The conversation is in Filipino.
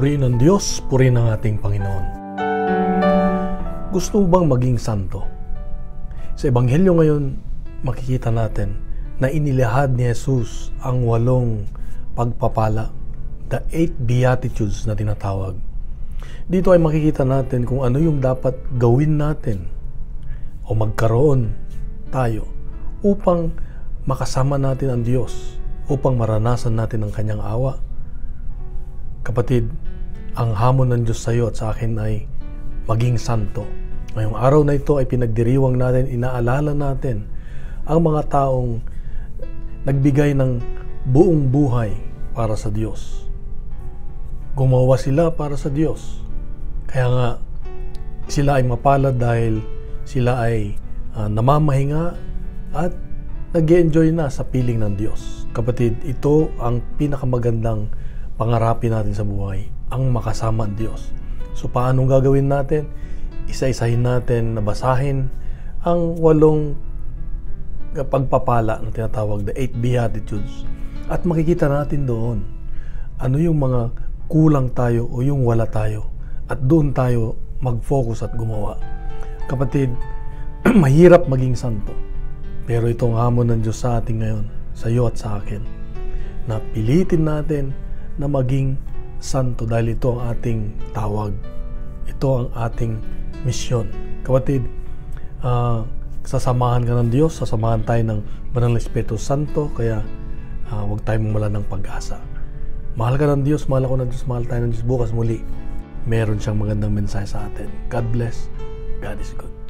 Purihin ng Diyos, purihin ng ating Panginoon. Gusto mo bang maging santo? Sa Ebanghelyo ngayon, makikita natin na inilahad ni Jesus ang 8 pagpapala, the 8 Beatitudes na tinatawag. Dito ay makikita natin kung ano yung dapat gawin natin o magkaroon tayo upang makasama natin ang Diyos, upang maranasan natin ang Kanyang awa. Kapatid, ang hamon ng Diyos sa iyo at sa akin ay maging santo. Ngayong araw na ito ay pinagdiriwang natin, inaalala natin ang mga taong nagbigay ng buong buhay para sa Diyos. Gumawa sila para sa Diyos. Kaya nga, sila ay mapalad dahil sila ay namamahinga at nag-e-enjoy na sa piling ng Diyos. Kapatid, ito ang pinakamagandang pangarapin natin sa buhay, ang makasama ang Diyos. So paanong gagawin natin? Isa-isahin natin na basahin ang 8 pagpapala na tinatawag, the 8 Beatitudes. At makikita natin doon ano yung mga kulang tayo o yung wala tayo. At doon tayo mag-focus at gumawa. Kapatid, mahirap maging santo. Pero itong hamon ng Diyos sa atin ngayon, sa iyo at sa akin, na pilitin natin na maging santo dahil ito ang ating tawag. Ito ang ating misyon. Kapatid, sasamahan ka ng Diyos, sasamahan tayo ng Banal na Espiritu Santo, kaya huwag tayong mawala ng pag-asa. Mahal ka ng Diyos, mahal ako ng Diyos, mahal tayo ng Diyos. Bukas muli, meron siyang magandang mensahe sa atin. God bless. God is good.